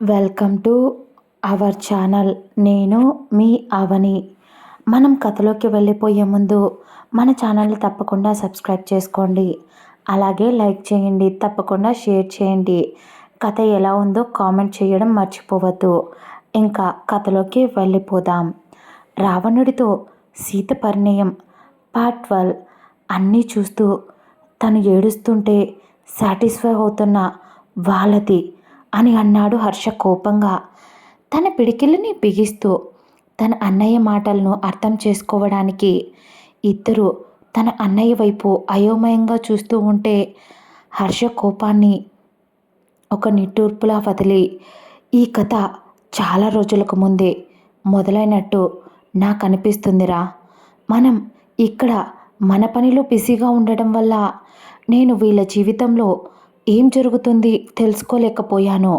Welcome to our channel. నేను మీ అవని. మనం కథలోకి వెళ్ళిపోయే ముందు మన ఛానల్ని తప్పకుండా సబ్స్క్రైబ్ చేసుకోండి. అలాగే లైక్ చేయండి, తప్పకుండా షేర్ చేయండి. కథ ఎలా ఉందో కామెంట్ చేయడం మర్చిపోవద్దు. ఇంకా కథలోకి వెళ్ళిపోదాం. రావణుడితో సీత పరిణయం పార్ట్ 12. అన్నీ చూస్తూ తను ఏడుస్తుంటే సాటిస్ఫై అవుతున్న వాళ్ళది అని అన్నాడు హర్ష కోపంగా. తన పిడికిలిని బిగిస్తూ తన అన్నయ్య మాటలను అర్థం చేసుకోవడానికి ఇద్దరు తన అన్నయ్య వైపు అయోమయంగా చూస్తూ ఉంటే హర్ష కోపాన్ని ఒక నిట్టూర్పులా వదిలి, ఈ కథ చాలా రోజులకు ముందే మొదలైనట్టు నాకు అనిపిస్తుందిరా. మనం ఇక్కడ మన పనిలో బిజీగా ఉండడం వల్ల నేను వీళ్ళ జీవితంలో ఏం జరుగుతుంది తెలుసుకోలేకపోయాను.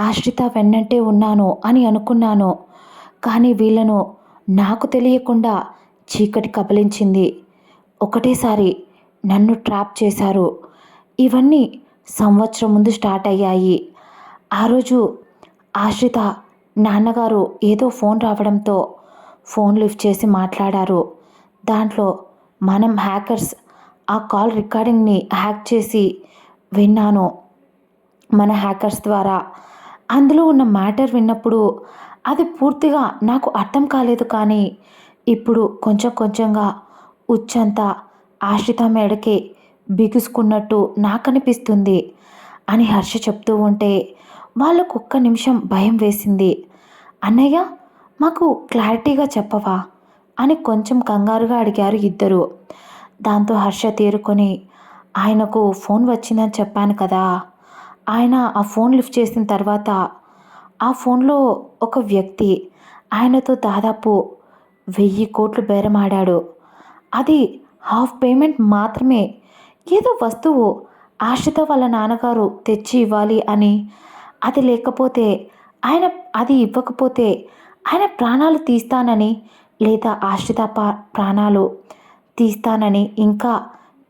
ఆశ్రిత వెన్నంటే ఉన్నాను అని అనుకున్నాను, కానీ వీళ్ళను నాకు తెలియకుండా చీకటి కబలించింది. ఒకటేసారి నన్ను ట్రాప్ చేశారు. ఇవన్నీ సంవత్సరం ముందు స్టార్ట్ అయ్యాయి. ఆ రోజు ఆశ్రిత నాన్నగారు ఏదో ఫోన్ రావడంతో ఫోన్ లిఫ్ట్ చేసి మాట్లాడారు. దాంట్లో మనం హ్యాకర్స్ ఆ కాల్ రికార్డింగ్ని హ్యాక్ చేసి విన్నాను. మన హ్యాకర్స్ ద్వారా అందులో ఉన్న మ్యాటర్ విన్నప్పుడు అది పూర్తిగా నాకు అర్థం కాలేదు, కానీ ఇప్పుడు కొంచెం కొంచెంగా ఉచ్చంతా ఆశ్రిత మేడకే బిగుసుకున్నట్టు నాకు అనిపిస్తుంది అని హర్ష చెప్తూ ఉంటే వాళ్ళకు ఒక్క నిమిషం భయం వేసింది. అన్నయ్య, మాకు క్లారిటీగా చెప్పవా అని కొంచెం కంగారుగా అడిగారు ఇద్దరు. దాంతో హర్ష తేరుకొని, ఆయనకు ఫోన్ వచ్చిందని చెప్పాను కదా, ఆయన ఆ ఫోన్ లిఫ్ట్ చేసిన తర్వాత ఆ ఫోన్లో ఒక వ్యక్తి ఆయనతో దాదాపు 1000 కోట్లు బేరమాడాడు. అది హాఫ్ పేమెంట్ మాత్రమే. ఏదో వస్తువు ఆశ్రిత వాళ్ళ నాన్నగారు తెచ్చి ఇవ్వాలి అని, అది లేకపోతే ఆయన అది ఇవ్వకపోతే ఆయన ప్రాణాలు తీస్తానని, లేదా ఆశ్రిత ప్రాణాలు తీస్తానని ఇంకా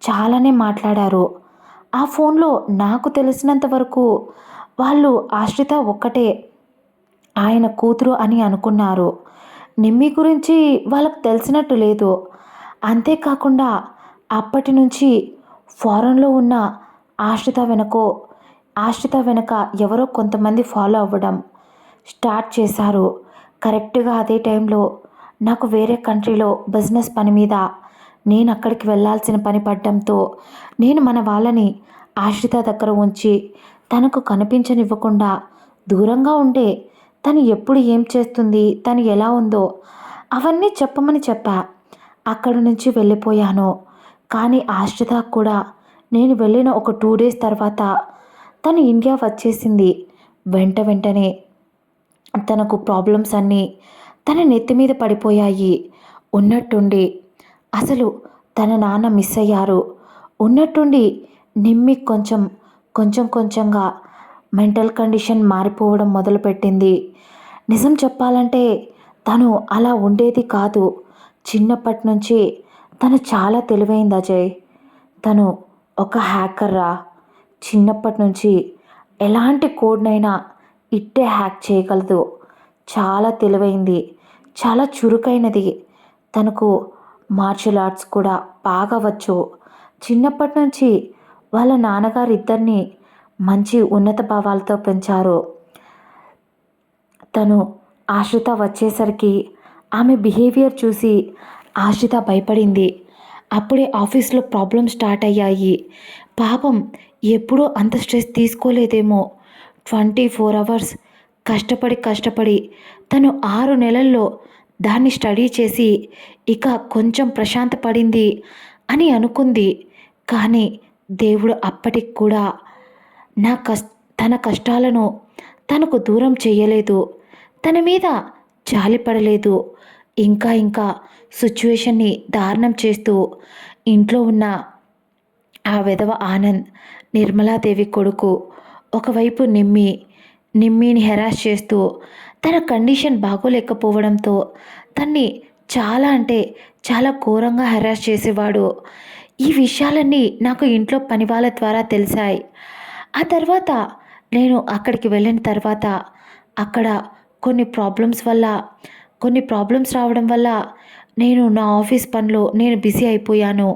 చాలానే మాట్లాడారు. ఆ ఫోన్లో నాకు తెలిసినంత వరకు వాళ్ళు ఆశ్రిత ఒక్కటే ఆయన కూతురు అని అనుకున్నారు. నిమ్మి గురించి వాళ్ళకు తెలిసినట్టు లేదు. అంతేకాకుండా అప్పటి నుంచి ఫారెన్లో ఉన్న ఆశ్రిత వెనక ఎవరో కొంతమంది ఫాలో అవ్వడం స్టార్ట్ చేశారు. కరెక్ట్గా అదే టైంలో నాకు వేరే కంట్రీలో బిజినెస్ పని మీద నేను అక్కడికి వెళ్ళాల్సిన పని పడడంతో నేను మన వాళ్ళని ఆశ్రిత దగ్గర ఉంచి తనకు కనిపించనివ్వకుండా దూరంగా ఉండే, తను ఎప్పుడు ఏం చేస్తుంది, తను ఎలా ఉందో అవన్నీ చెప్పమని చెప్పా. అక్కడి నుంచి వెళ్ళిపోయాను. కానీ ఆశ్రిత కూడా నేను వెళ్ళిన ఒక 2 డేస్ తర్వాత తను ఇండియా వచ్చేసింది. వెంటనే తనకు ప్రాబ్లమ్స్ అన్నీ తన నెత్తి మీద పడిపోయాయి. ఉన్నట్టుండి అసలు తన నాన్న మిస్ అయ్యారు. ఉన్నట్టుండి నిమ్మి కొంచెంగా మెంటల్ కండిషన్ మారిపోవడం మొదలుపెట్టింది. నిజం చెప్పాలంటే తను అలా ఉండేది కాదు. చిన్నప్పటి నుంచి తను చాలా తెలివైంది అజయ్. తను ఒక హ్యాకర్ రా. చిన్నప్పటి నుంచి ఎలాంటి కోడ్నైనా ఇట్టే హ్యాక్ చేయగలదు. చాలా తెలివైంది, చాలా చురుకైనది. తనకు మార్షల్ ఆర్ట్స్ కూడా బాగా వచ్చు. చిన్నప్పటి నుంచి వాళ్ళ నాన్నగారు ఇద్దరిని మంచి ఉన్నత భావాలతో పెంచారు. తను ఆశ్రిత వచ్చేసరికి ఆమె బిహేవియర్ చూసి ఆశ్రిత భయపడింది. అప్పుడే ఆఫీస్లో ప్రాబ్లమ్స్ స్టార్ట్ అయ్యాయి. పాపం ఎప్పుడూ అంత స్ట్రెస్ తీసుకోలేదేమో. 24 అవర్స్ కష్టపడి తను 6 నెలల్లో దాన్ని స్టడీ చేసి ఇక కొంచెం ప్రశాంత పడింది అని అనుకుంది. కానీ దేవుడు అప్పటికి కూడా తన కష్టాలను తనకు దూరం చేయలేదు. తన మీద జాలిపడలేదు. ఇంకా సిచ్యువేషన్ని దారుణం చేస్తూ ఇంట్లో ఉన్న ఆ విధవ ఆనంద్, నిర్మలాదేవి కొడుకు, ఒకవైపు నిమ్మిని హెరాస్ చేస్తూ తన కండిషన్ బాగోలేకపోవడంతో తన్ని చాలా అంటే చాలా ఘోరంగా హెరాస్ చేసేవాడు. ఈ విషయాలన్నీ నాకు ఇంట్లో పని వాళ్ళ ద్వారా తెలిసాయి. ఆ తర్వాత నేను అక్కడికి వెళ్ళిన తర్వాత అక్కడ కొన్ని ప్రాబ్లమ్స్ రావడం వల్ల నేను నా ఆఫీస్ పనిలో నేను బిజీ అయిపోయాను.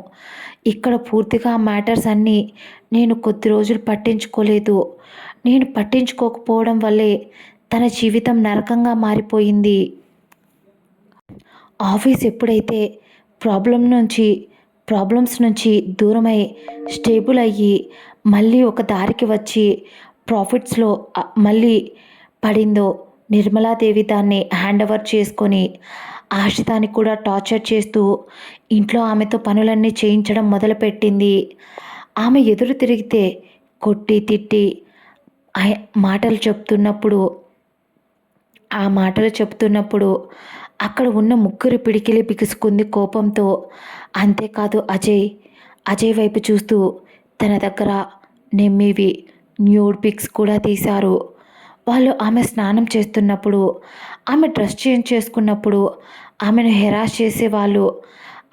ఇక్కడ పూర్తిగా మ్యాటర్స్ అన్నీ నేను కొద్ది రోజులు పట్టించుకోలేదు. నేను పట్టించుకోకపోవడం వల్లే తన జీవితం నరకంగా మారిపోయింది. ఆఫీస్ ఎప్పుడైతే ప్రాబ్లమ్ నుంచి ప్రాబ్లమ్స్ నుంచి దూరమై స్టేబుల్ అయ్యి మళ్ళీ ఒక దారికి వచ్చి ప్రాఫిట్స్లో మళ్ళీ పడిందో, నిర్మలాదేవి దాన్ని హ్యాండ్ ఓవర్ చేసుకొని ఆశితాని కూడా టార్చర్ చేస్తూ ఇంట్లో ఆమెతో పనులన్నీ చేయించడం మొదలుపెట్టింది. ఆమె ఎదురు తిరిగితే కొట్టి తిట్టి మాటలు చెప్తున్నప్పుడు ఆ మాటలు చెప్తున్నప్పుడు అక్కడ ఉన్న ముగ్గురి పిడికిలి బిగుసుకుంది కోపంతో. అంతేకాదు అజయ్ వైపు చూస్తూ తన దగ్గర నెమ్మీవి న్యూడ్ పిక్స్ కూడా తీశారు. వాళ్ళు ఆమె స్నానం చేస్తున్నప్పుడు, ఆమె డ్రెస్ చేంజ్ చేసుకున్నప్పుడు ఆమెను హెరాస్ చేసేవాళ్ళు.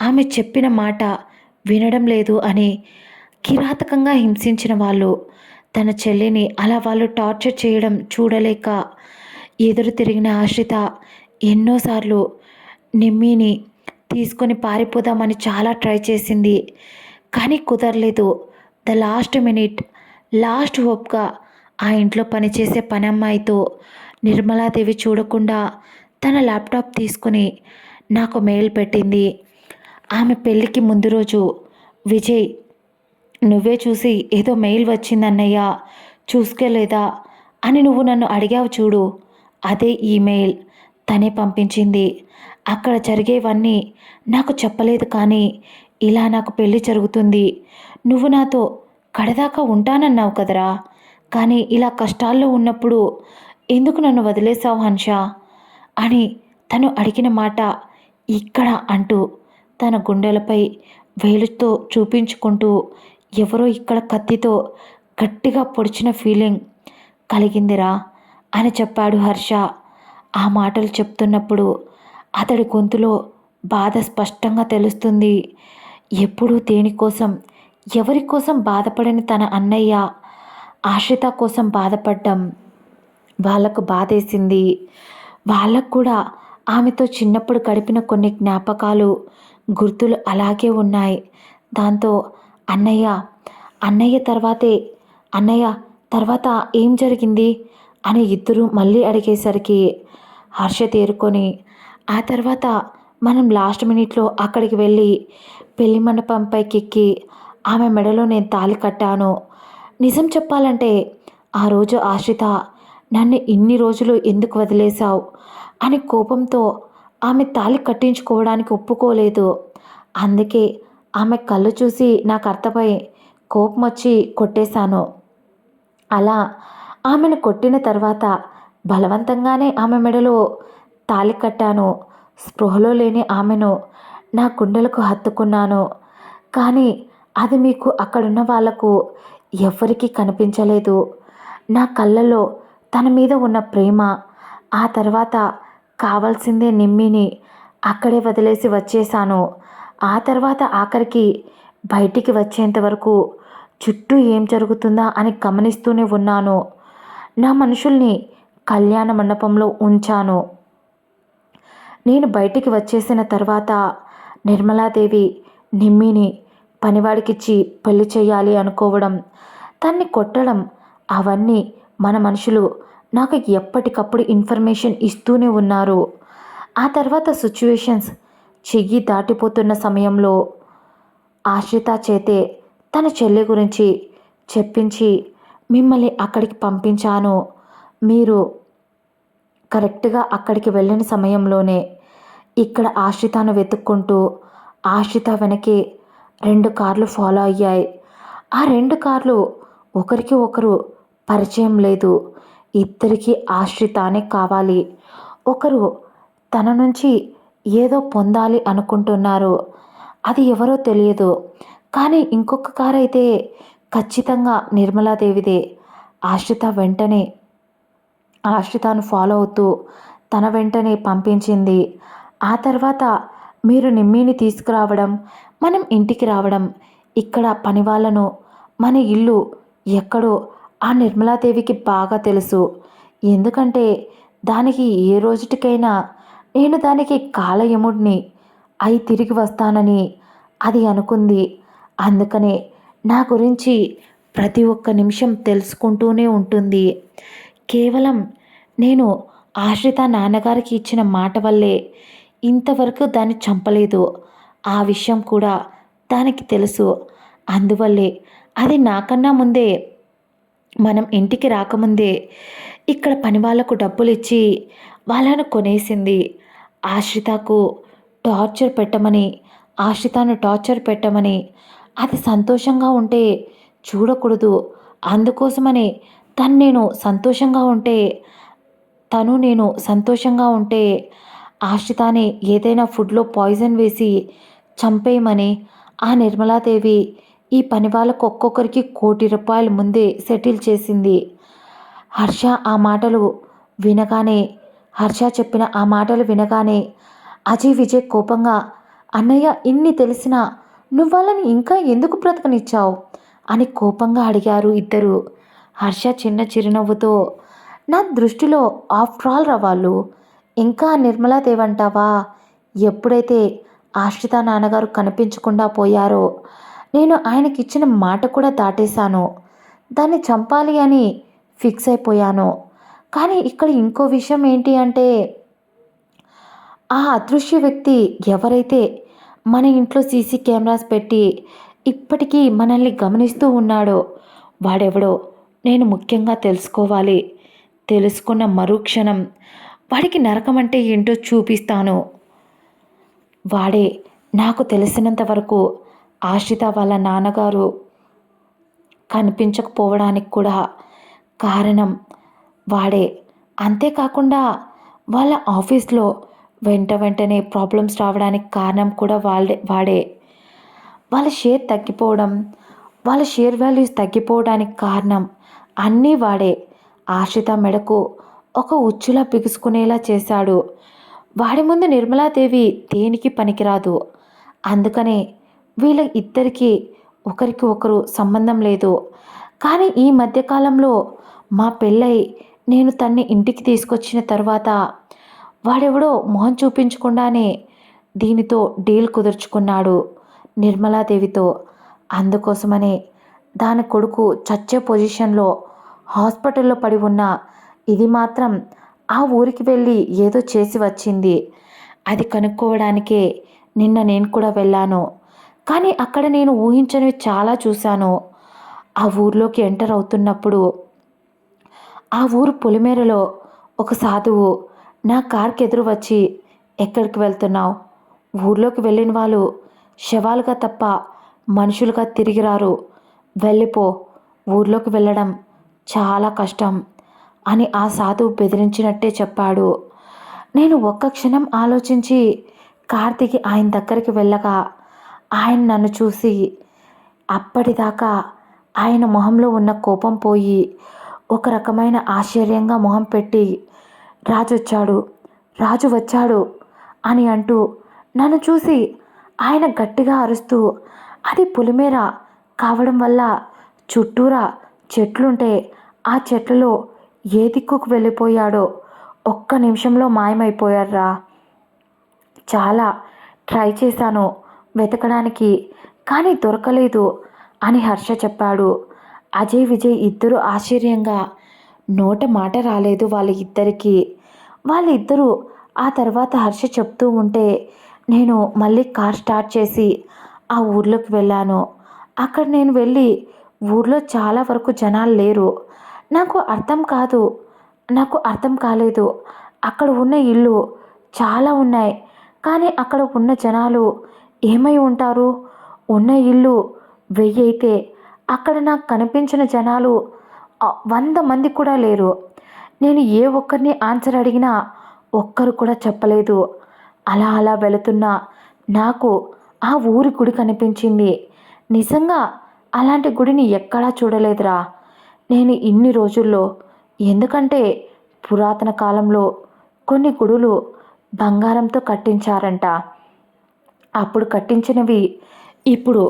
ఆమె చెప్పిన మాట వినడం లేదు అని కిరాతకంగా హింసించిన వాళ్ళు. తన చెల్లిని అలా వాళ్ళు టార్చర్ చేయడం చూడలేక ఎదురు తిరిగిన ఆశ్రిత ఎన్నోసార్లు నిమ్మిని తీసుకొని పారిపోదామని చాలా ట్రై చేసింది. కానీ కుదరలేదు. ద లాస్ట్ మినిట్ లాస్ట్ హోప్గా ఆ ఇంట్లో పనిచేసే పనమ్మాయితో నిర్మలాదేవి చూడకుండా తన ల్యాప్టాప్ తీసుకుని నాకు మెయిల్ పెట్టింది. ఆమె పెళ్ళికి ముందు రోజు, విజయ్ నువ్వే చూసి ఏదో మెయిల్ వచ్చిందన్నయ్య చూసుకోలేదా అని నువ్వు నన్ను అడిగావు చూడు, అదే ఈమెయిల్ తనే పంపించింది. అక్కడ జరిగేవన్నీ నాకు చెప్పలేదు, కానీ ఇలా నాకు పెళ్ళి జరుగుతుంది, నువ్వు నాతో కడదాకా ఉంటానన్నావు కదరా, కానీ ఇలా కష్టాల్లో ఉన్నప్పుడు ఎందుకు నన్ను వదిలేసావు హన్ష అని తను అడిగిన మాట ఇక్కడ అంటూ తన గుండెలపై వేలుతో చూపించుకుంటూ ఎవరో ఇక్కడ కత్తితో గట్టిగా పొడిచిన ఫీలింగ్ కలిగిందిరా అని చెప్పాడు హర్ష. ఆ మాటలు చెప్తున్నప్పుడు అతడి గొంతులో బాధ స్పష్టంగా తెలుస్తుంది. ఎప్పుడూ దేనికోసం ఎవరి కోసం బాధపడని తన అన్నయ్య ఆశ్రిత కోసం బాధపడ్డం వాళ్లకు బాధేసింది. వాళ్ళకు కూడా ఆమెతో చిన్నప్పుడు గడిపిన కొన్ని జ్ఞాపకాలు గుర్తులు అలాగే ఉన్నాయి. దాంతో అన్నయ్య అన్నయ్య తర్వాతే అన్నయ్య తర్వాత ఏం జరిగింది అని ఇద్దరూ మళ్ళీ అడిగేసరికి హర్ష తేరుకొని, ఆ తర్వాత మనం లాస్ట్ మినిట్లో అక్కడికి వెళ్ళి పెళ్లి మండపంపైకెక్కి ఆమె మెడలో నేను తాళి కట్టాను. నిజం చెప్పాలంటే ఆ రోజు ఆశ్రిత నన్ను ఇన్ని రోజులు ఎందుకు వదిలేశావు అని కోపంతో ఆమె తాళి కట్టించుకోవడానికి ఒప్పుకోలేదు. అందుకే ఆమె కళ్ళు చూసి నాకు అర్థమై కోపం వచ్చి కొట్టేశాను. అలా ఆమెను కొట్టిన తర్వాత బలవంతంగానే ఆమె మెడలో తాళి కట్టాను. స్పృహలో లేని ఆమెను నా గుండెలకు హత్తుకున్నాను. కానీ అది మీకు అక్కడున్న వాళ్లకు ఎవ్వరికీ కనిపించలేదు. నా కళ్ళల్లో తన మీద ఉన్న ప్రేమ, ఆ తర్వాత కావాల్సిందే నిమ్మిని అక్కడే వదిలేసి వచ్చేశాను. ఆ తర్వాత ఆఖరికి బయటికి వచ్చేంత వరకు చుట్టూ ఏం జరుగుతుందా అని గమనిస్తూనే ఉన్నాను. నా మనుషుల్ని కళ్యాణ మండపంలో ఉంచాను. నేను బయటికి వచ్చేసిన తర్వాత నిర్మలాదేవి నిమ్మిని పనివాడికిచ్చి పెళ్లి చేయాలి అనుకోవడం, తన్ని కొట్టడం, అవన్నీ మన మనుషులు నాకు ఎప్పటికప్పుడు ఇన్ఫర్మేషన్ ఇస్తూనే ఉన్నారు. ఆ తర్వాత సిచ్యువేషన్స్ చెయ్యి దాటిపోతున్న సమయంలో ఆశ్రిత చేతే తన చెల్లి గురించి చెప్పించి మిమ్మల్ని అక్కడికి పంపించాను. మీరు కరెక్ట్గా అక్కడికి వెళ్ళిన సమయంలోనే ఇక్కడ ఆశ్రితను వెతుక్కుంటూ ఆశ్రిత వెనకే 2 కార్లు ఫాలో అయ్యాయి. ఆ 2 కార్లు ఒకరికి ఒకరు పరిచయం లేదు. ఇద్దరికీ ఆశ్రితానే కావాలి. ఒకరు తన నుంచి ఏదో పొందాలి అనుకుంటున్నారు. అది ఎవరో తెలియదు. కానీ ఇంకొక కారు అయితే ఖచ్చితంగా నిర్మలాదేవిదే. ఆశ్రితను ఫాలో అవుతూ తన వెంటనే పంపించింది. ఆ తర్వాత మీరు నిమ్మిని తీసుకురావడం, మనం ఇంటికి రావడం, ఇక్కడ పనివాళ్ళను మన ఇల్లు ఎక్కడో ఆ నిర్మలాదేవికి బాగా తెలుసు. ఎందుకంటే దానికి ఏ రోజుటికైనా నేను దానికి కాలయముడిని అయి తిరిగి వస్తానని అది అనుకుంది. అందుకనే నా గురించి ప్రతి ఒక్క నిమిషం తెలుసుకుంటూనే ఉంటుంది. కేవలం నేను ఆశ్రిత నాన్నగారికి ఇచ్చిన మాట వల్లే ఇంతవరకు దాన్ని చంపలేదు. ఆ విషయం కూడా దానికి తెలుసు. అందువల్లే అది నాకన్నా ముందే మనం ఇంటికి రాకముందే ఇక్కడ పని వాళ్ళకు డబ్బులిచ్చి వాళ్ళను కొనేసింది. ఆశ్రితకు టార్చర్ పెట్టమని, ఆశ్రితను టార్చర్ పెట్టమని, అది సంతోషంగా ఉంటే చూడకూడదు. అందుకోసమని నేను సంతోషంగా ఉంటే ఆశ్రితాని ఏదైనా ఫుడ్లో పాయిజన్ వేసి చంపేయమని ఆ నిర్మలాదేవి ఈ పని వాళ్ళకు ఒక్కొక్కరికి ₹1,00,00,000 ముందే సెటిల్ చేసింది. హర్ష ఆ మాటలు వినగానే హర్ష చెప్పిన ఆ మాటలు వినగానే అజయ్ విజయ్ కోపంగా, అన్నయ్య ఇన్ని తెలిసినా నువ్వు వాళ్ళని ఇంకా ఎందుకు బ్రతకనిచ్చావు అని కోపంగా అడిగారు ఇద్దరు. హర్ష చిన్న చిరునవ్వుతో, నా దృష్టిలో ఆఫ్టర్ ఆల్ రా వాళ్ళు, ఇంకా నిర్మలాదేవంటావా? ఎప్పుడైతే ఆశ్రిత నాన్నగారు కనిపించకుండా పోయారో నేను ఆయనకిచ్చిన మాట కూడా దాటేశాను. దాన్ని చంపాలి అని ఫిక్స్ అయిపోయాను. కానీ ఇక్కడ ఇంకో విషయం ఏంటి అంటే ఆ అదృశ్య వ్యక్తి ఎవరైతే మన ఇంట్లో సీసీ కెమెరాస్ పెట్టి ఇప్పటికీ మనల్ని గమనిస్తూ ఉన్నాడో వాడెవడో నేను ముఖ్యంగా తెలుసుకోవాలి. తెలుసుకున్న మరుక్షణం వాడికి నరకం అంటే ఏంటో చూపిస్తాను. వాడే నాకు తెలిసినంత వరకు ఆశ్రిత వాళ్ళ నాన్నగారు కనిపించకపోవడానికి కూడా కారణం వాడే. అంతేకాకుండా వాళ్ళ ఆఫీస్లో వెంటనే ప్రాబ్లమ్స్ రావడానికి కారణం కూడా వాడే. వాళ్ళ షేర్ తగ్గిపోవడం, వాళ్ళ షేర్ వాల్యూస్ తగ్గిపోవడానికి కారణం అన్నీ వాడే. ఆశ్రిత మెడకు ఒక ఉచ్చులా బిగుసుకునేలా చేశాడు. వాడి ముందు నిర్మలాదేవి దేనికి పనికిరాదు. అందుకనే వీళ్ళ ఇద్దరికీ ఒకరికి ఒకరు సంబంధం లేదు. కానీ ఈ మధ్యకాలంలో మా పెళ్ళై నేను తన్ని ఇంటికి తీసుకొచ్చిన తర్వాత వాడెవడో మొహం చూపించకుండానే దీనితో డీల్ కుదుర్చుకున్నాడు నిర్మలాదేవితో. అందుకోసమనే దాని కొడుకు చచ్చే పొజిషన్లో హాస్పిటల్లో పడి ఉన్న ఇది మాత్రం ఆ ఊరికి వెళ్ళి ఏదో చేసి వచ్చింది. అది కనుక్కోవడానికే నిన్న నేను కూడా వెళ్ళాను. కానీ అక్కడ నేను ఊహించనివి చాలా చూశాను. ఆ ఊర్లోకి ఎంటర్ అవుతున్నప్పుడు ఆ ఊరు పొలిమేరలో ఒక సాధువు నా కార్కి ఎదురు వచ్చి, ఎక్కడికి వెళ్తున్నావు? ఊర్లోకి వెళ్ళిన వాళ్ళు శవాలుగా తప్ప మనుషులుగా తిరిగి రారు, వెళ్ళిపో, ఊర్లోకి వెళ్ళడం చాలా కష్టం అని ఆ సాధువు బెదిరించినట్టే చెప్పాడు. నేను ఒక్క క్షణం ఆలోచించి కార్ దిగి ఆయన దగ్గరికి వెళ్ళగా ఆయన నన్ను చూసి అప్పటిదాకా ఆయన మొహంలో ఉన్న కోపం పోయి ఒక రకమైన ఆశ్చర్యంగా మొహం పెట్టి, రాజు వచ్చాడు అని అంటూ నన్ను చూసి ఆయన గట్టిగా అరుస్తూ, అది పొలిమేర కావడం వల్ల చుట్టూరా చెట్లుంటే ఆ చెట్లలో ఏ దిక్కుకు వెళ్ళిపోయాడో ఒక్క నిమిషంలో మాయమైపోయారా. చాలా ట్రై చేశాను వెతకడానికి, కానీ దొరకలేదు అని హర్ష చెప్పాడు. అజయ్ విజయ్ ఇద్దరు ఆశ్చర్యంగా, నోట మాట రాలేదు వాళ్ళిద్దరూ. ఆ తర్వాత హర్ష చెప్తూ ఉంటే నేను మళ్ళీ కార్ స్టార్ట్ చేసి ఆ ఊర్లోకి వెళ్ళాను. అక్కడ నేను వెళ్ళి ఊర్లో చాలా వరకు జనాలు లేరు. నాకు అర్థం కాలేదు. అక్కడ ఉన్న ఇల్లు చాలా ఉన్నాయి, కానీ అక్కడ ఉన్న జనాలు ఏమై ఉంటారు? ఉన్న ఇల్లు 1000 అయితే అక్కడ నాకు కనిపించిన జనాలు 100 మంది కూడా లేరు. నేను ఏ ఒక్కరిని ఆన్సర్ అడిగినా ఒక్కరు కూడా చెప్పలేదు. అలా వెళుతున్నా నాకు ఆ ఊరి గుడి కనిపించింది. నిజంగా అలాంటి గుడిని ఎక్కడా చూడలేదురా నేను ఇన్ని రోజుల్లో. ఎందుకంటే పురాతన కాలంలో కొన్ని గుడులు బంగారంతో కట్టించారంట. అప్పుడు కట్టించినవి ఇప్పుడు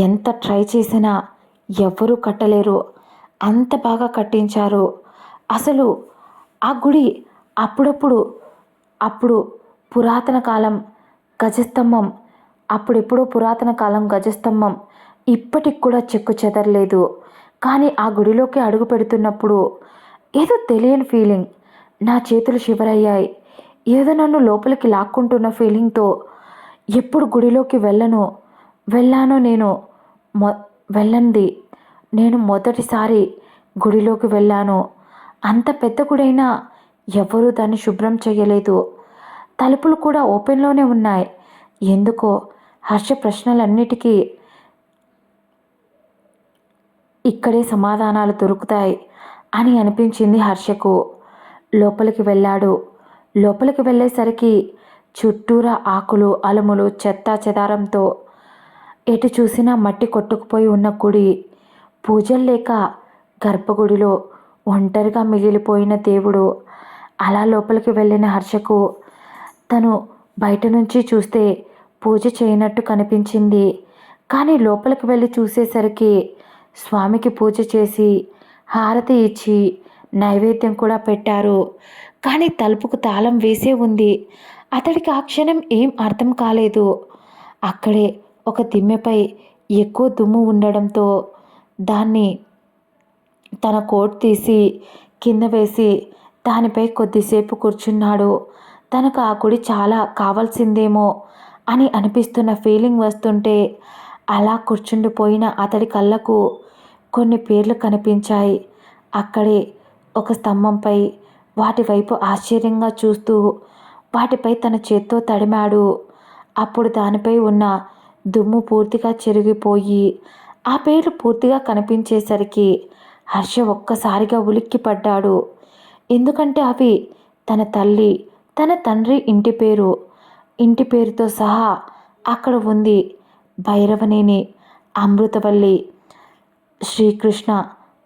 ఎంత ట్రై చేసినా ఎవ్వరూ కట్టలేరు. అంత బాగా కట్టించారు. అసలు ఆ గుడి అప్పుడప్పుడు అప్పుడు పురాతన కాలం గజస్తంభం అప్పుడెప్పుడో పురాతన కాలం గజస్తంభం ఇప్పటికి కూడా చెక్కు చెదరలేదు. కానీ ఆ గుడిలోకి అడుగు పెడుతున్నప్పుడు ఏదో తెలియని ఫీలింగ్. నా చేతులు షివరయ్యాయి. ఏదో నన్ను లోపలికి లాక్కుంటున్న ఫీలింగ్‌తో ఎప్పుడు గుడిలోకి వెళ్ళానో మొ వెళ్ళంది. నేను మొదటిసారి గుడిలోకి వెళ్ళాను. అంత పెద్ద గుడైనా ఎవ్వరూ దాన్ని శుభ్రం చేయలేదు. తలుపులు కూడా ఓపెన్‌లోనే ఉన్నాయి. ఎందుకో హర్ష ప్రశ్నలన్నిటికీ ఇక్కడే సమాధానాలు దొరుకుతాయి అని అనిపించింది హర్షకు. లోపలికి వెళ్ళాడు. లోపలికి వెళ్ళేసరికి చుట్టూరా ఆకులు, అలుములు, చెత్తా చెదారంతో ఎటు చూసినా మట్టి కొట్టుకుపోయి ఉన్న గుడి. పూజలు లేక గర్భగుడిలో ఒంటరిగా మిగిలిపోయిన దేవుడు. అలా లోపలికి వెళ్ళిన హర్షకు తను బయట నుంచి చూస్తే పూజ చేయనట్టు కనిపించింది. కానీ లోపలికి వెళ్ళి చూసేసరికి స్వామికి పూజ చేసి హారతి ఇచ్చి నైవేద్యం కూడా పెట్టారు. కానీ తలుపుకు తాళం వేసే ఉంది. అతడికి ఆ క్షణం ఏం అర్థం కాలేదు. అక్కడే ఒక దిమ్మెపై ఎక్కువ దుమ్ము ఉండడంతో దాన్ని తన కోట్ తీసి కింద వేసి దానిపై కొద్దిసేపు కూర్చున్నాడు. తనకు ఆ గుడి చాలా కావాల్సిందేమో అని అనిపిస్తున్న ఫీలింగ్ వస్తుంటే అలా కూర్చుండిపోయిన అతడి కళ్ళకు కొన్ని పేర్లు కనిపించాయి. అక్కడే ఒక స్తంభంపై వాటి వైపు ఆశ్చర్యంగా చూస్తూ వాటిపై తన చేత్తో తడిమాడు. అప్పుడు దానిపై ఉన్న దుమ్ము పూర్తిగా చెరిగిపోయి ఆ పేర్లు పూర్తిగా కనిపించేసరికి హర్ష ఒక్కసారిగా ఉలిక్కిపడ్డాడు. ఎందుకంటే అవి తన తల్లి, తన తండ్రి ఇంటి పేరుతో సహా అక్కడ ఉంది. భైరవనేని, అమృతవల్లి, శ్రీకృష్ణ,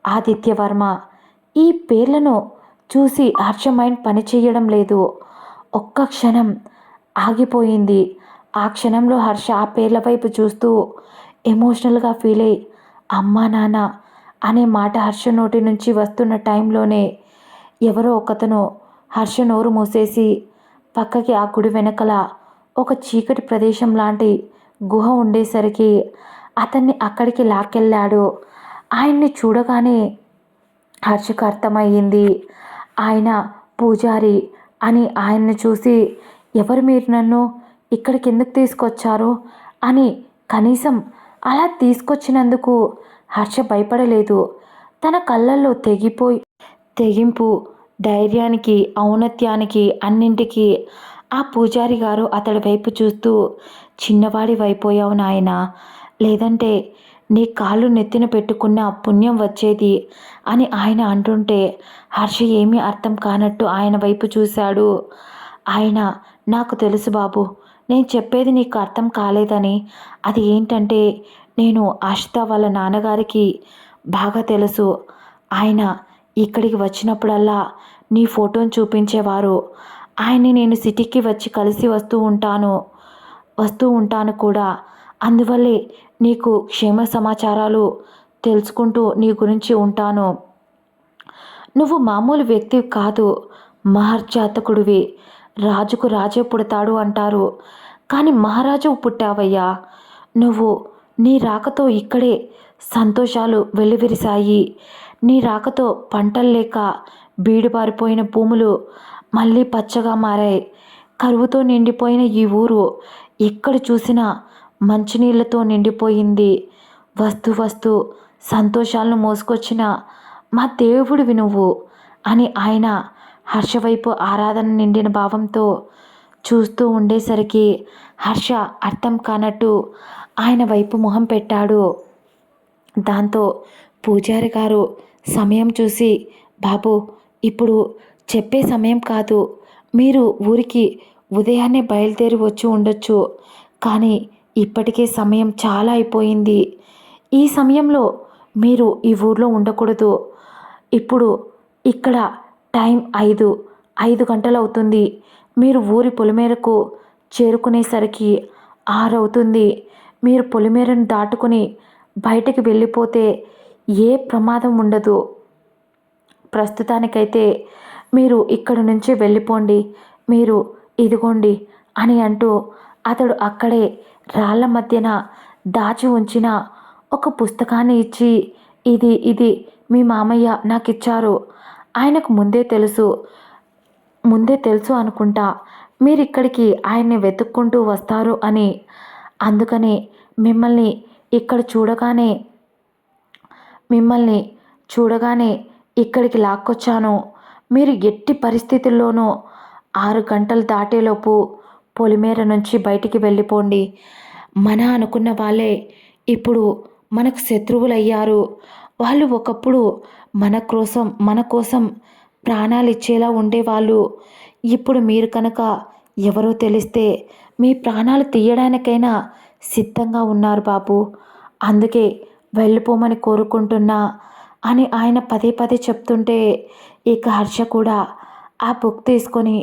ఆదిత్యవర్మ. ఈ పేర్లను చూసి హర్ష మైండ్ పనిచేయడం లేదు. ఒక్క క్షణం ఆగిపోయింది. ఆ క్షణంలో హర్ష ఆ పేర్ల వైపు చూస్తూ ఎమోషనల్గా ఫీల్ అయ్యి అమ్మా నాన్న అనే మాట హర్ష నోటి నుంచి వస్తున్న టైంలోనే ఎవరో ఒకతను హర్ష నోరు మూసేసి పక్కకి ఆ గుడి వెనకల ఒక చీకటి ప్రదేశం లాంటి గుహ ఉండేసరికి అతన్ని అక్కడికి లాక్కెళ్ళాడు. ఆయన్ని చూడగానే హర్షకు అర్థమయ్యింది ఆయన పూజారి అని. ఆయన్ని చూసి ఎవరు మీరు, నన్ను ఇక్కడికి ఎందుకు తీసుకొచ్చారు అని కనీసం అలా తీసుకొచ్చినందుకు హర్ష భయపడలేదు. తన కళ్ళల్లో తెగింపు, ధైర్యానికి, ఔన్నత్యానికి అన్నింటికీ ఆ పూజారి గారు అతడి వైపు చూస్తూ చిన్నవాడి వైపోయావు నాయనా, లేదంటే నీ కాళ్ళు నెత్తిన పెట్టుకున్న పుణ్యం వచ్చేది అని ఆయన అంటుంటే హర్ష ఏమీ అర్థం కానట్టు ఆయన వైపు చూశాడు. ఆయన నాకు తెలుసు బాబు, నేను చెప్పేది నీకు అర్థం కాలేదని. అది ఏంటంటే నేను ఆషిత వాళ్ళ నాన్నగారికి బాగా తెలుసు. ఆయన ఇక్కడికి వచ్చినప్పుడల్లా నీ ఫోటోని చూపించేవారు. ఆయన్ని నేను సిటీకి వచ్చి కలిసి వస్తూ ఉంటాను కూడా. అందువల్లే నీకు క్షేమ సమాచారాలు తెలుసుకుంటూ నీ గురించి ఉంటాను. నువ్వు మామూలు వ్యక్తివి కాదు, మహర్జాతకుడివి. రాజుకు రాజే పుడతాడు అంటారు, కానీ మహారాజు పుట్టావయ్యా నువ్వు. నీ రాకతో ఇక్కడే సంతోషాలు వెల్లివిరిశాయి. నీ రాకతో పంటలు లేక బీడుబారిపోయిన భూములు మళ్ళీ పచ్చగా మారాయి. కరువుతో నిండిపోయిన ఈ ఊరు ఎక్కడ చూసినా మంచినీళ్లతో నిండిపోయింది. వస్తూ సంతోషాలను మోసుకొచ్చిన మా దేవుడివి నువ్వు అని ఆయన హర్షవైపు ఆరాధన నిండిన భావంతో చూస్తూ ఉండేసరికి హర్ష అర్థం కానట్టు ఆయన వైపు మొహం పెట్టాడు. దాంతో పూజారి గారు సమయం చూసి, బాబు ఇప్పుడు చెప్పే సమయం కాదు. మీరు ఊరికి ఉదయాన్నే బయలుదేరి వచ్చి ఉండొచ్చు, కానీ ఇప్పటికే సమయం చాలా అయిపోయింది. ఈ సమయంలో మీరు ఈ ఊర్లో ఉండకూడదు. ఇప్పుడు ఇక్కడ టైం 5 గంటలవుతుంది. మీరు ఊరి పొలిమేరకు చేరుకునేసరికి 6 అవుతుంది. మీరు పొలిమేరను దాటుకుని బయటికి వెళ్ళిపోతే ఏ ప్రమాదం ఉండదు. ప్రస్తుతానికైతే మీరు ఇక్కడి నుంచి వెళ్ళిపోండి. మీరు ఇదిగోండి అని అంటూ అతడు అక్కడే రాళ్ళ మధ్యన దాచి ఉంచిన ఒక పుస్తకాన్ని ఇచ్చి, ఇది మీ మామయ్య నాకిచ్చారు. ఆయనకు ముందే తెలుసు అనుకుంటా మీరిక్కడికి ఆయన్ని వెతుక్కుంటూ వస్తారు అని. అందుకని మిమ్మల్ని ఇక్కడ మిమ్మల్ని చూడగానే ఇక్కడికి లాక్కొచ్చాను. మీరు ఎట్టి పరిస్థితుల్లోనూ 6 గంటలు దాటేలోపు పొలిమేర నుంచి బయటికి వెళ్ళిపోండి. అనుకున్న వాళ్ళే ఇప్పుడు మనకు శత్రువులయ్యారు. వాళ్ళు ఒకప్పుడు మన కోసం ప్రాణాలిచ్చేలా ఉండేవాళ్ళు. ఇప్పుడు మీరు కనుక ఎవరో తెలిస్తే మీ ప్రాణాలు తీయడానికైనా సిద్ధంగా ఉన్నారు బాబు. అందుకే వెళ్ళిపోమని కోరుకుంటున్నా అని ఆయన పదే పదే చెప్తుంటే ఇక హర్ష కూడా ఆ బుక్ తీసుకొని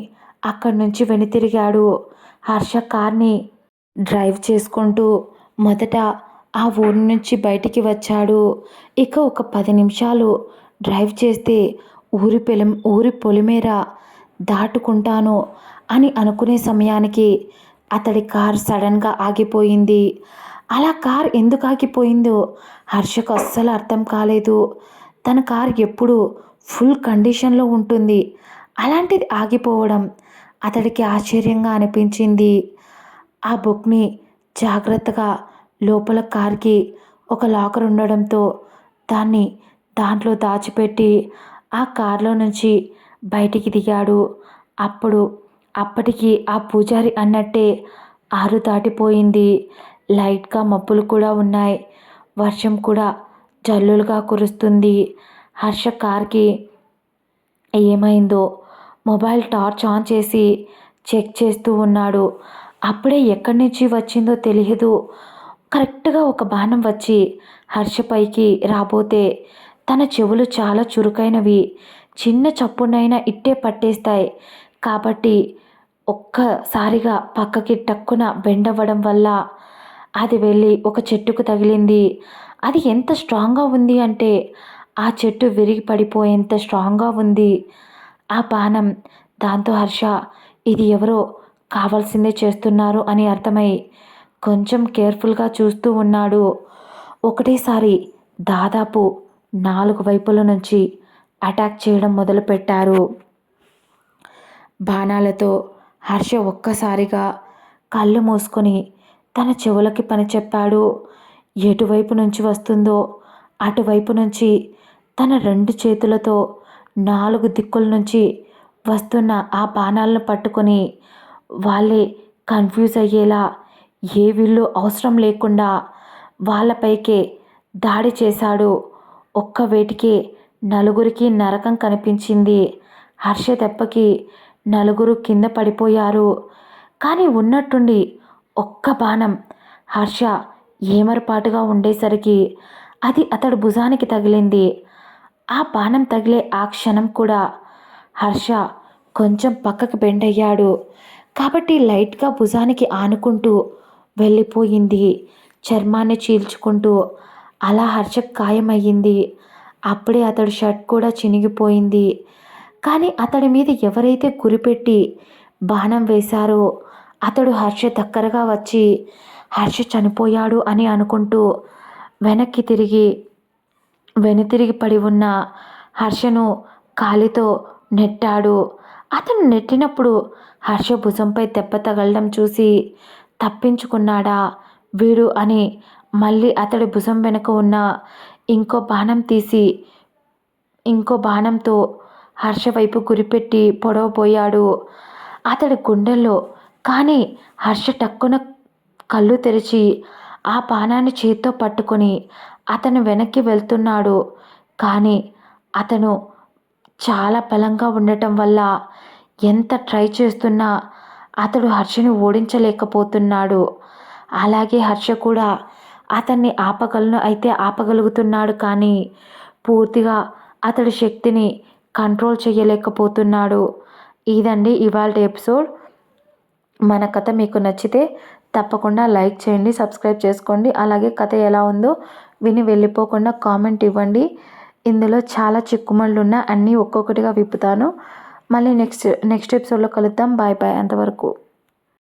అక్కడి నుంచి వెనుతిరిగాడు. హర్ష కార్ని డ్రైవ్ చేసుకుంటూ మొదట ఆ ఊరి నుంచి బయటికి వచ్చాడు. ఇక ఒక 10 నిమిషాలు డ్రైవ్ చేస్తే ఊరి పొలిమేర దాటుకుంటాను అని అనుకునే సమయానికి అతడి కార్ సడన్గా ఆగిపోయింది. అలా కార్ ఎందుకు ఆగిపోయిందో హర్షకు అస్సలు అర్థం కాలేదు. తన కార్ ఎప్పుడు ఫుల్ కండిషన్లో ఉంటుంది, అలాంటిది ఆగిపోవడం అతడికి ఆశ్చర్యంగా అనిపించింది. ఆ బుక్ని జాగ్రత్తగా లోపల కార్కి ఒక లాకర్ ఉండడంతో దాంట్లో దాచిపెట్టి ఆ కార్లో నుంచి బయటికి దిగాడు. అప్పటికి ఆ పూజారి అన్నట్టే 6 దాటిపోయింది. లైట్గా మబ్బులు కూడా ఉన్నాయి. వర్షం కూడా జల్లులుగా కురుస్తుంది. హర్ష కార్కి ఏమైందో మొబైల్ టార్చ్ ఆన్ చేసి చెక్ చేస్తూ ఉన్నాడు. అప్పుడే ఎక్కడి నుంచి వచ్చిందో తెలియదు, కరెక్ట్గా ఒక బాణం వచ్చి హర్ష పైకి రాబోతే తన చెవులు చాలా చురుకైనవి, చిన్న చప్పునైనా ఇట్టే పట్టేస్తాయి. కాబట్టి ఒక్కసారిగా పక్కకి టక్కున బెండవ్వడం వల్ల అది వెళ్ళి ఒక చెట్టుకు తగిలింది. అది ఎంత స్ట్రాంగ్గా ఉంది అంటే ఆ చెట్టు విరిగి పడిపోయేంత స్ట్రాంగ్గా ఉంది ఆ బాణం. దాంతో హర్ష ఇది ఎవరో కావాల్సిందే చేస్తున్నారు అని అర్థమై కొంచెం కేర్ఫుల్గా చూస్తూ ఉన్నాడు. ఒకటేసారి దాదాపు 4 వైపుల నుంచి అటాక్ చేయడం మొదలుపెట్టారు. బాణాలతో హర్ష ఒక్కసారిగా కళ్ళు మూసుకొని తన చెవులకి పని చెప్పాడు. ఎటువైపు నుంచి వస్తుందో అటువైపు నుంచి తన 2 చేతులతో 4 దిక్కుల నుంచి వస్తున్న ఆ బాణాలను పట్టుకొని వాళ్ళే కన్ఫ్యూజ్ అయ్యేలా ఏ వీళ్ళు అవసరం లేకుండా వాళ్ళపైకే దాడి చేశాడు. ఒక్క వేటికే నలుగురికి నరకం కనిపించింది. హర్ష దెబ్బకి నలుగురు కింద పడిపోయారు. కానీ ఉన్నట్టుండి ఒక్క బాణం హర్ష ఏమరపాటుగా ఉండేసరికి అది అతడు భుజానికి తగిలింది. ఆ బాణం తగిలే ఆ క్షణం కూడా హర్ష కొంచెం పక్కకి బెండ్ అయ్యాడు. కాబట్టి లైట్గా భుజానికి ఆనుకుంటూ వెళ్ళిపోయింది, చర్మాన్ని చీల్చుకుంటూ. అలా హర్షకు గాయమయ్యింది. అప్పుడే అతడు షర్ట్ కూడా చినిగిపోయింది. కానీ అతడి మీద ఎవరైతే గురిపెట్టి బాణం వేశారో అతడు హర్ష దగ్గరగా వచ్చి హర్ష చనిపోయాడు అని అనుకుంటూ వెనుతిరిగి పడి ఉన్న హర్షను కాలితో నెట్టాడు. అతను నెట్టినప్పుడు హర్ష భుజంపై దెబ్బ తగలడం చూసి తప్పించుకున్నాడా వీడు అని మళ్ళీ అతడి భుజం వెనుక ఉన్న ఇంకో బాణం తీసి ఇంకో బాణంతో హర్ష వైపు గురిపెట్టి పొడవబోయాడు అతడి గుండెల్లో. కానీ హర్ష టక్కున కళ్ళు తెరిచి ఆ బాణాన్ని చేత్తో పట్టుకొని అతను వెనక్కి వెళ్తున్నాడు. కానీ అతను చాలా బలంగా ఉండటం వల్ల ఎంత ట్రై చేస్తున్నా అతడు హర్షని ఓడించలేకపోతున్నాడు. అలాగే హర్ష కూడా అతన్ని ఆపగలుగుతున్నాడు, కానీ పూర్తిగా అతడి శక్తిని కంట్రోల్ చేయలేకపోతున్నాడు. ఇదండి ఇవాల్టి ఎపిసోడ్. మన కథ మీకు నచ్చితే తప్పకుండా లైక్ చేయండి, సబ్స్క్రైబ్ చేసుకోండి. అలాగే కథ ఎలా ఉందో విని వెళ్ళిపోకుండా కామెంట్ ఇవ్వండి. ఇందులో చాలా చిక్కుముళ్ళున్నా అన్నీ ఒక్కొక్కటిగా విప్పుతాను. మళ్ళీ నెక్స్ట్ ఎపిసోడ్‌లో కలుద్దాం. Bye bye. అంతవరకు.